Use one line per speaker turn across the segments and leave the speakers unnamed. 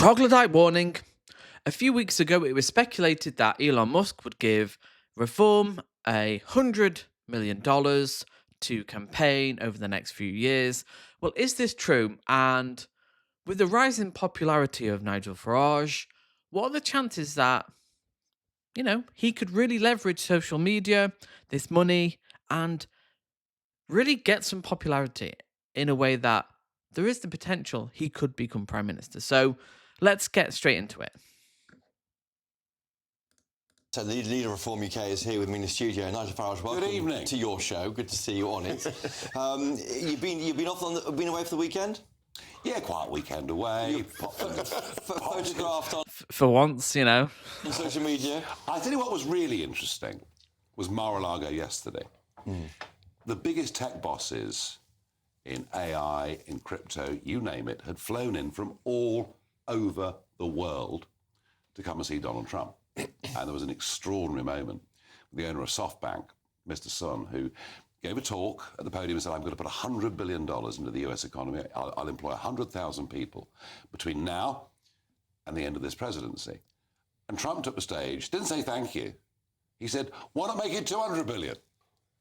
Troglodyte warning. A few weeks ago, it was speculated that Elon Musk would give Reform $100 million to campaign over the next few years. Well, is this true? And with the rising popularity of Nigel Farage, what are the chances that, he could really leverage social media, this money, and really get some popularity in a way that there is the potential he could become Prime Minister? So let's get straight into it.
So the leader of Reform UK is here with me in the studio. Nigel Farage, welcome
Good evening
to your show. Good to see you on it. You've been away for the weekend?
Yeah, quiet weekend away.
Photographed on
For once,
on social media.
I tell you what was really interesting was Mar-a-Lago yesterday. The biggest tech bosses in AI, in crypto, you name it, had flown in from all over the world to come and see Donald Trump. And there was an extraordinary moment with the owner of SoftBank, Mr. Sun, who gave a talk at the podium and said, I'm going to put $100 billion into the US economy. I'll employ 100,000 people between now and the end of this presidency. And Trump took the stage, didn't say thank you. He said, why not make it 200 billion?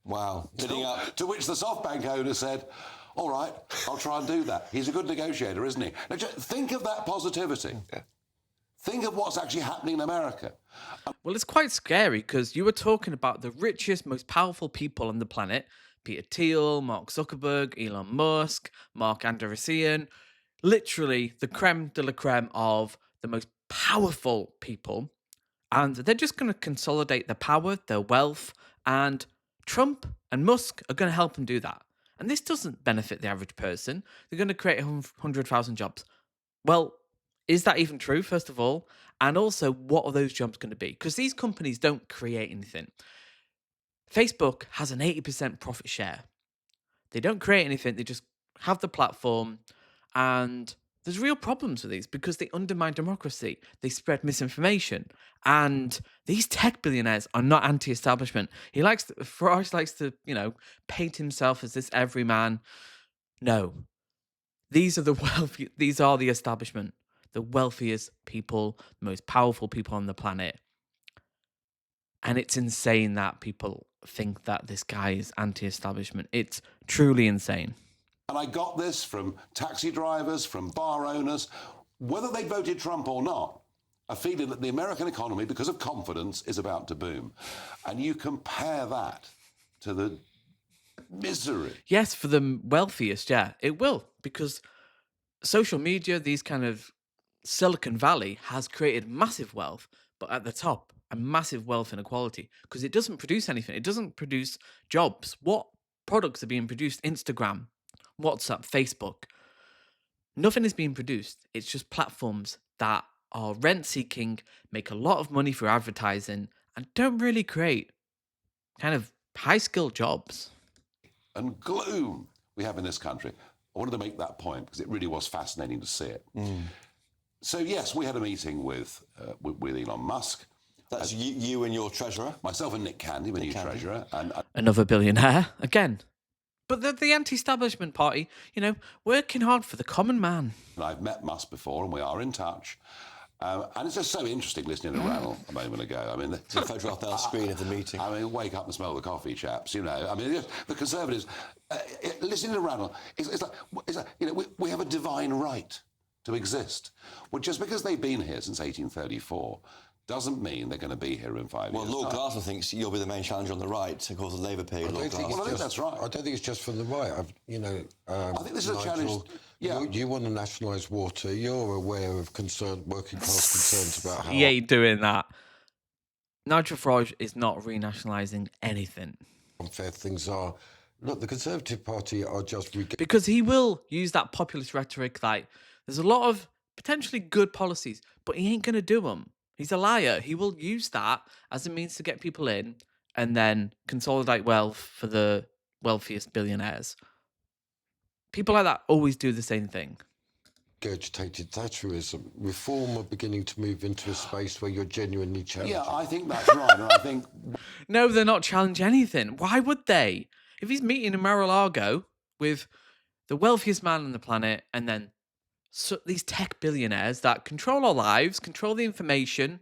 Wow. Bidding up.
To which the SoftBank owner said, all right, I'll try and do that. He's a good negotiator, isn't he? Now, just think of that positivity. Think of what's actually happening in America.
Well, it's quite scary because you were talking about the richest, most powerful people on the planet. Peter Thiel, Mark Zuckerberg, Elon Musk, Mark Andreessen. Literally the creme de la creme of the most powerful people. And they're just going to consolidate their power, their wealth. And Trump and Musk are going to help them do that. And this doesn't benefit the average person. They're going to create 100,000 jobs. Well, is that even true, first of all? And also, what are those jobs going to be? Because these companies don't create anything. Facebook has an 80% profit share. They don't create anything. They just have the platform. And there's real problems with these because they undermine democracy. They spread misinformation. And these tech billionaires are not anti-establishment. Farage likes to, paint himself as this everyman. No. These are the wealthy. These are the establishment. The wealthiest people, most powerful people on the planet. And it's insane that people think that this guy is anti-establishment. It's truly insane.
And I got this from taxi drivers, from bar owners, whether they voted Trump or not, a feeling that the American economy, because of confidence, is about to boom. And you compare that to the misery.
Yes, for the wealthiest, yeah, it will. Because social media, these kind of Silicon Valley has created massive wealth, but at the top, a massive wealth inequality because it doesn't produce anything. It doesn't produce jobs. What products are being produced? Instagram, WhatsApp, Facebook. Nothing is being produced. It's just platforms that are rent-seeking, make a lot of money for advertising, and don't really create kind of high-skilled jobs.
And gloom we have in this country. I wanted to make that point because it really was fascinating to see it. So, yes, we had a meeting with Elon Musk.
That's you and your treasurer?
Myself and Nick Candy, the new treasurer. And
another billionaire, again. But the anti-establishment party, working hard for the common man.
I've met Musk before and we are in touch. And it's just so interesting listening to Randall a moment ago. I mean,
the photograph on the screen of the meeting.
I mean, wake up and smell the coffee, chaps. I mean, the Conservatives, listening to Randall, it's like we have a divine right to exist. Well, just because they've been here since 1834 doesn't mean they're going to be here in 5 years.
Well, Lord Glasser thinks you'll be the main challenger on the right, of course, the Labour period.
I think that's right.
I don't think it's just from the right.
I think this is a challenge. Yeah.
You want to nationalise water. You're aware of working class concerns about how...
He ain't doing that. Nigel Farage is not renationalising anything.
...unfair things are. Look, the Conservative Party are just...
Because he will use that populist rhetoric like, there's a lot of potentially good policies, but he ain't going to do them. He's a liar. He will use that as a means to get people in and then consolidate wealth for the wealthiest billionaires. People like that always do the same thing.
Regurgitated Thatcherism. Reform are beginning to move into a space where you're genuinely challenging.
Yeah, I think that's right. And I think...
No, they're not challenging anything. Why would they? If he's meeting in Mar-a-Lago with the wealthiest man on the planet and then these tech billionaires that control our lives, control the information.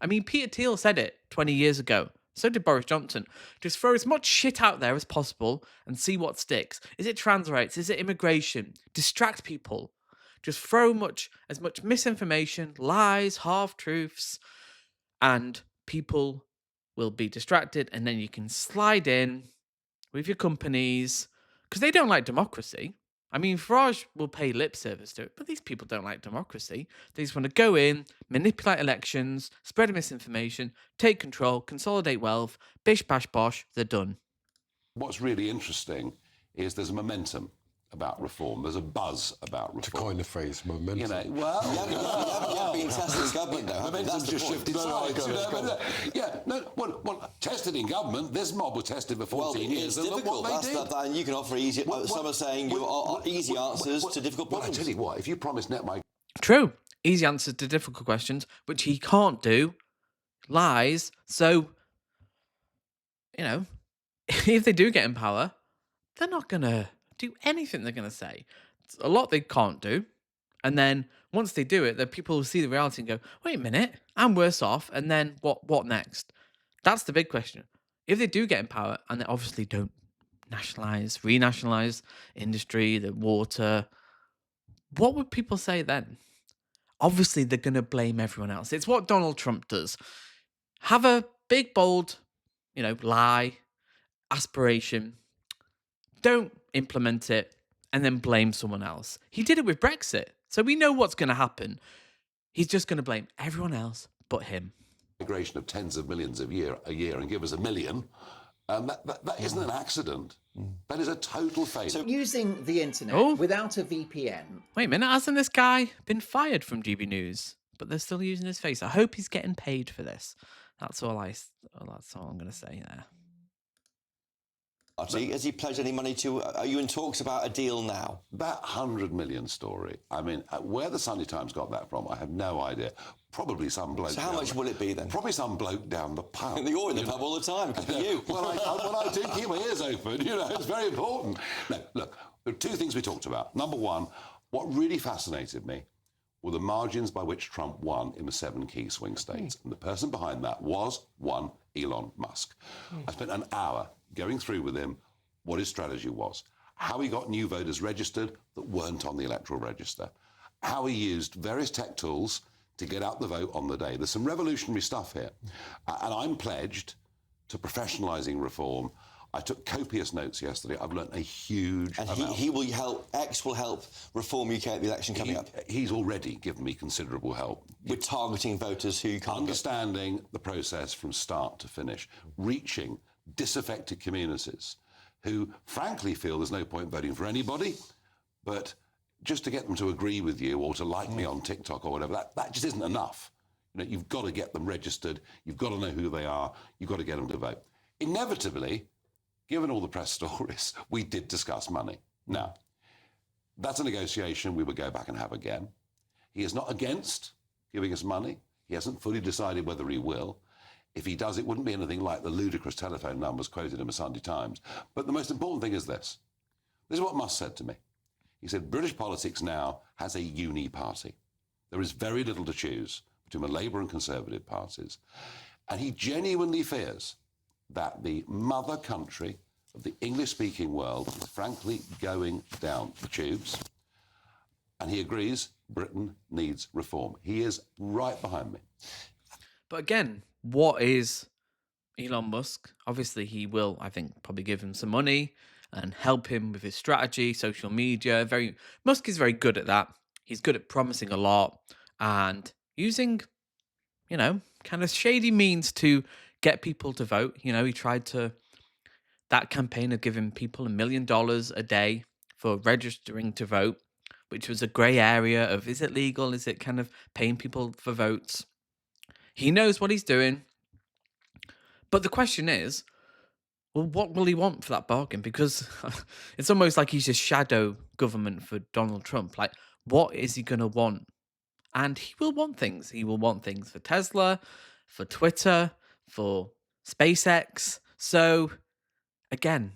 I mean, Peter Thiel said it 20 years ago. So did Boris Johnson. Just throw as much shit out there as possible and see what sticks. Is it trans rights? Is it immigration? Distract people. Just throw as much misinformation, lies, half truths, and people will be distracted. And then you can slide in with your companies because they don't like democracy. I mean, Farage will pay lip service to it, but these people don't like democracy. They just want to go in, manipulate elections, spread misinformation, take control, consolidate wealth, bish, bash, bosh, they're done.
What's really interesting is there's a momentum about reform. There's a buzz about reform.
To coin the phrase, momentum.
You know, well,
You haven't been tested in government, though. have you?
momentum's
That's the
just
point.
shifted sides. Tested in government. This mob was tested for
Well,
14 years.
it's
And look
difficult.
what
That's
they did.
that, and you can offer easy. Some are saying you are easy answers to difficult
Well, I
problems.
tell you what, if you promise net migration,
True. Easy answers to difficult questions, which he can't do. Lies. So, if they do get in power, they're not going to do anything they're going to say. It's a lot they can't do. And then once they do it, the people will see the reality and go, wait a minute, I'm worse off. And then what next? That's the big question. If they do get in power and they obviously don't renationalize industry, the water, what would people say then? Obviously, they're going to blame everyone else. It's what Donald Trump does. Have a big, bold, lie, aspiration. Don't implement it and then blame someone else. He did it with Brexit. So we know what's going to happen. He's just going to blame everyone else but him.
of tens of millions a year and give us 1 million, that isn't an accident. That is a total failure.
Using the internet
Oh.
without a VPN.
Wait a minute, hasn't this guy been fired from GB News? But they're still using his face. I hope he's getting paid for this. That's all I'm going to say there.
Has he pledged any money to? Are you in talks about a deal now?
That 100 million story, I mean, where the Sunday Times got that from, I have no idea. Probably some bloke.
So how much will it be then?
Probably some bloke down the pub.
You're in the pub all the time, because of you.
Well, I do keep my ears open, it's very important. No, look, there are two things we talked about. Number one, what really fascinated me were the margins by which Trump won in the 7 key swing states. And the person behind that was one Elon Musk. I spent an hour going through with him what his strategy was, how he got new voters registered that weren't on the electoral register, how he used various tech tools to get out the vote on the day. There's some revolutionary stuff here. And I'm pledged to professionalising reform. I took copious notes yesterday. I've learnt a huge
And
amount.
he will help. X will help reform UK at the election coming up
He's already given me considerable help.
with targeting voters who you can't get.
Understanding the process from start to finish, reaching disaffected communities who frankly feel there's no point voting for anybody, but just to get them to agree with you or to like me on TikTok or whatever, that just isn't enough. You've got to get them registered, you've got to know who they are, you've got to get them to vote. Inevitably, given all the press stories, we did discuss money. Now, that's a negotiation we will go back and have again. He is not against giving us money. He hasn't fully decided whether he will. If he does, it wouldn't be anything like the ludicrous telephone numbers quoted in the Sunday Times. But the most important thing is this. This is what Musk said to me. He said, British politics now has a uni-party. There is very little to choose between the Labour and Conservative parties. And he genuinely fears that the mother country of the English-speaking world is frankly going down the tubes. And he agrees Britain needs reform. He is right behind me.
But again, what is Elon Musk? Obviously, he will, I think, probably give him some money and help him with his strategy, social media. Musk is very good at that. He's good at promising a lot and using, kind of shady means to get people to vote. He tried that campaign of giving people $1 million a day for registering to vote, which was a grey area of, is it legal? Is it kind of paying people for votes? He knows what he's doing. But the question is, well, what will he want for that bargain? Because it's almost like he's just shadow government for Donald Trump. Like, what is he going to want? And he will want things. He will want things for Tesla, for Twitter, for SpaceX. So, again,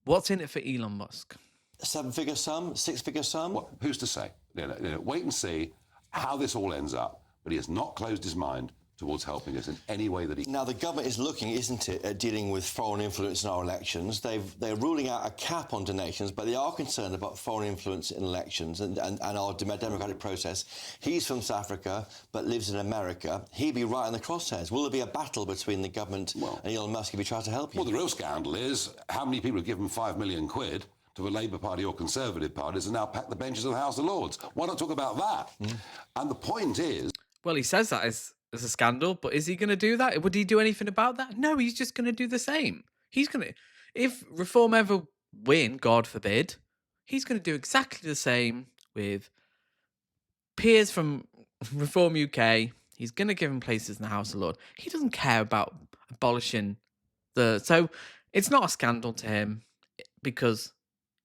what's in it for Elon Musk?
7-figure sum, 6-figure sum.
Who's to say? Wait and see how this all ends up. But he has not closed his mind towards helping us in any way that he can.
Now, the government is looking, isn't it, at dealing with foreign influence in our elections. They're ruling out a cap on donations, but they are concerned about foreign influence in elections and our democratic process. He's from South Africa, but lives in America. He'd be right in the crosshairs. Will there be a battle between the government and Elon Musk if he tries to help you?
Well, the real scandal is how many people have given 5 million quid to the Labour Party or Conservative parties and now pack the benches of the House of Lords. Why not talk about that? And the point is...
Well, he says that as a scandal, but is he going to do that? Would he do anything about that? No, he's just going to do the same. He's going to... If Reform ever win, God forbid, he's going to do exactly the same with peers from Reform UK. He's going to give them places in the House of Lords. He doesn't care about abolishing the... So it's not a scandal to him because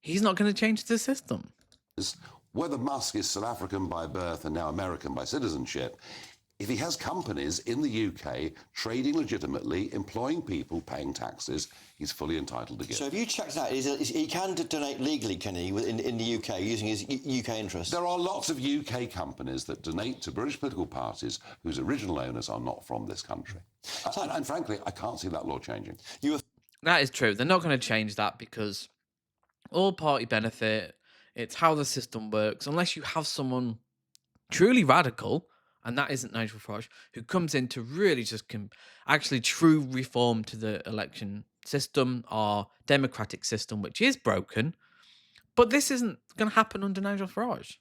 he's not going to change the system.
Whether Musk is South African by birth and now American by citizenship, if he has companies in the UK trading legitimately, employing people, paying taxes, he's fully entitled to give.
So if you checked that, he can donate legally, can he, in the UK, using his UK interests?
There are lots of UK companies that donate to British political parties whose original owners are not from this country. And frankly, I can't see that law changing.
That is true. They're not going to change that because all party benefit, it's how the system works. Unless you have someone truly radical, and that isn't Nigel Farage, who comes in to really just actually true reform to the election system, our democratic system, which is broken. But this isn't going to happen under Nigel Farage.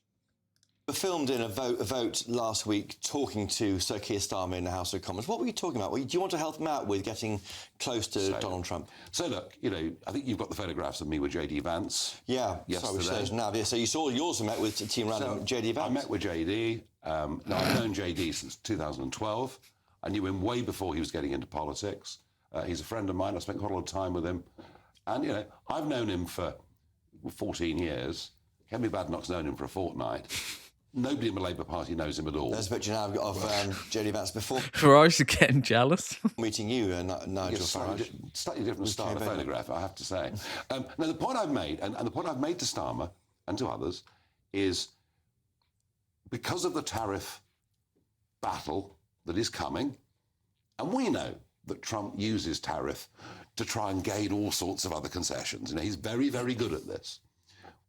You were filmed in a vote last week talking to Sir Keir Starmer in the House of Commons. What were you talking about? Do you want to help him out with getting close to Donald Trump?
So look, I think you've got the photographs of me with JD Vance.
Yeah,
yesterday.
So you saw yours and met with Team Random, JD Vance.
I met with JD. Now, I've known JD since 2012. I knew him way before he was getting into politics. He's a friend of mine. I spent quite a lot of time with him. And, I've known him for 14 years. Kemi Badenoch's known him for a fortnight. Nobody in the Labour Party knows him at all.
There's a picture now of JD Vance before
Farage is getting jealous.
meeting you, Nigel Farage.
Slightly different style of photograph, I have to say. Now, the point I've made, and the point I've made to Starmer and to others, is because of the tariff battle that is coming, and we know that Trump uses tariff to try and gain all sorts of other concessions. He's very, very good at this.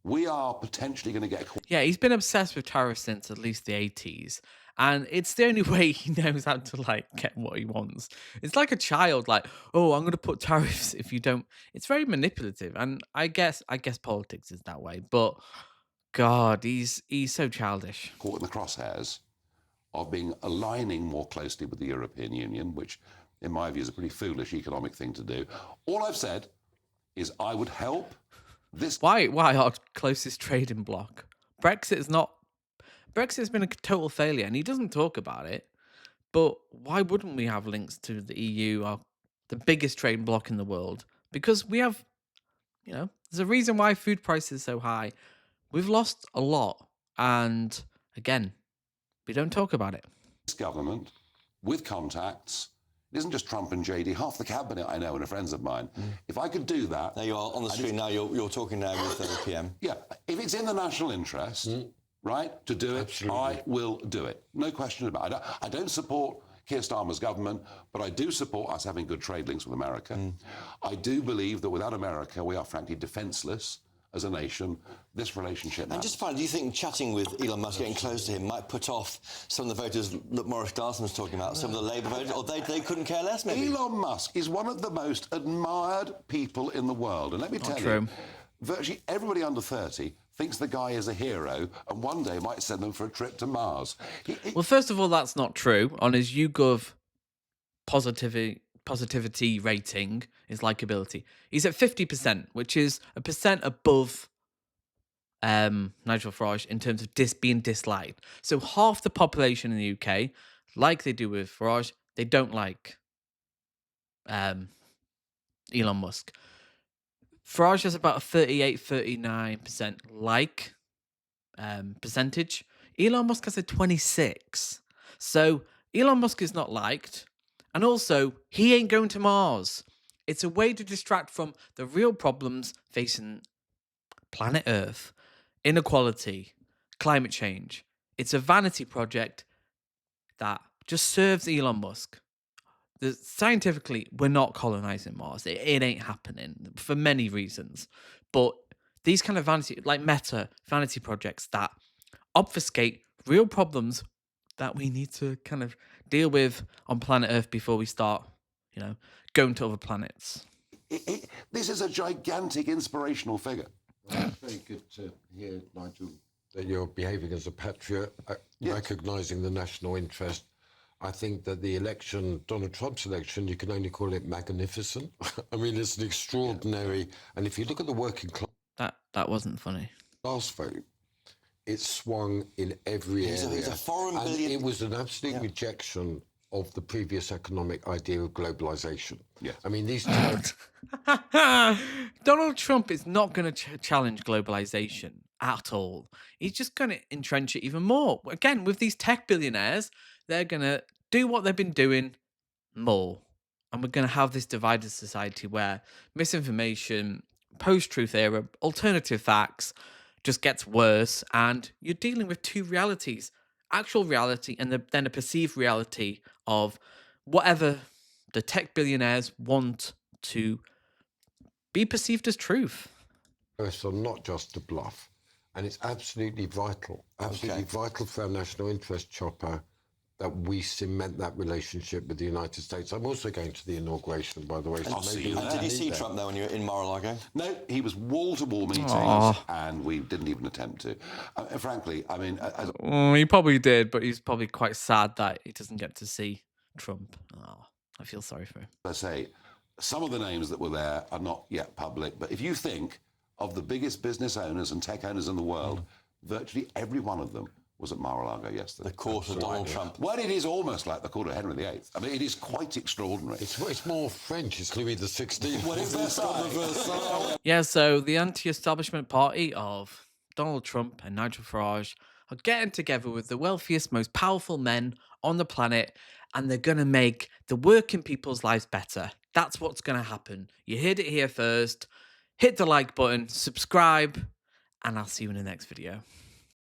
We are potentially going to get...
Yeah, he's been obsessed with tariffs since at least the 80s. And it's the only way he knows how to, get what he wants. It's like a child, oh, I'm going to put tariffs if you don't... It's very manipulative. And I guess politics is that way. But, God, he's so childish.
Caught in the crosshairs of aligning more closely with the European Union, which, in my view, is a pretty foolish economic thing to do. All I've said is I would help...
Why our closest trading bloc? Brexit's been a total failure, and he doesn't talk about it. But why wouldn't we have links to the EU, the biggest trading bloc in the world? Because we have, there's a reason why food prices are so high. We've lost a lot, and again, we don't talk about it.
This government, with contacts. It isn't just Trump and JD. Half the cabinet I know and are friends of mine. If I could do that...
Now you are on the screen now. You're talking now with the PM.
Yeah. If it's in the national interest, right, to do it, absolutely, I will do it. No question about it. I don't support Keir Starmer's government, but I do support us having good trade links with America. I do believe that without America, we are frankly defenceless as a nation. This relationship matters.
And just finally, do you think chatting with Elon Musk, getting close to him, might put off some of the voters that Maurice Darson was talking about, some of the Labour voters, or they couldn't care less, maybe?
Elon Musk is one of the most admired people in the world. And let me tell you, virtually everybody under 30 thinks the guy is a hero and one day might send them for a trip to Mars.
Well, first of all, that's not true. On his YouGov positivity rating, his likability, he's at 50%, which is a percent above Nigel Farage in terms of being disliked. So half the population in the UK, like they do with Farage, they don't like Elon Musk. Farage has about a 38-39% like percentage. Elon Musk has a 26%. So Elon Musk is not liked. And also, he ain't going to Mars. It's a way to distract from the real problems facing planet Earth. Inequality, climate change. It's a vanity project that just serves Elon Musk. Scientifically, we're not colonizing Mars. It ain't happening for many reasons. But these kind of vanity, like meta vanity projects that obfuscate real problems that we need to kind of deal with on planet Earth before we start, going to other planets.
This is a gigantic inspirational figure.
Well, it's very good to hear, Nigel, that you're behaving as a patriot, recognising the national interest. I think that the election, Donald Trump's election, you can only call it magnificent. I mean, it's an extraordinary... And if you look at the working
That wasn't funny.
class vote, it swung in every area.
He's a foreign
and
billion...
it was an absolute rejection of the previous economic idea of globalisation.
Yes.
I mean, these...
Donald Trump is not going to challenge globalization at all. He's just going to entrench it even more. Again, with these tech billionaires, they're going to do what they've been doing more. And we're going to have this divided society where misinformation, post-truth era, alternative facts just gets worse. And you're dealing with two realities, actual reality and then a perceived reality of whatever the tech billionaires want to be perceived as truth.
Are not just a bluff. And it's absolutely vital for our national interest, Chopper, that we cement that relationship with the United States. I'm also going to the inauguration, by the way. So
I'll see you
And
there.
did you see Trump, though, when you were in Mar-a-Lago?
No, he was wall-to-wall meetings, and we didn't even attempt to. Frankly, I mean...
He probably did, but he's probably quite sad that he doesn't get to see Trump. Oh, I feel sorry for him.
I say, some of the names that were there are not yet public, but if you think of the biggest business owners and tech owners in the world, virtually every one of them was at Mar-a-Lago yesterday.
The court of Donald Trump.
Well, it is almost like the court of Henry VIII. I mean, it is quite extraordinary.
It's more French. It's Louis XVI.
What is Versailles?
Yeah, so the anti-establishment party of Donald Trump and Nigel Farage are getting together with the wealthiest, most powerful men on the planet, and they're going to make the working people's lives better. That's what's going to happen. You heard it here first. Hit the like button, subscribe, and I'll see you in the next video.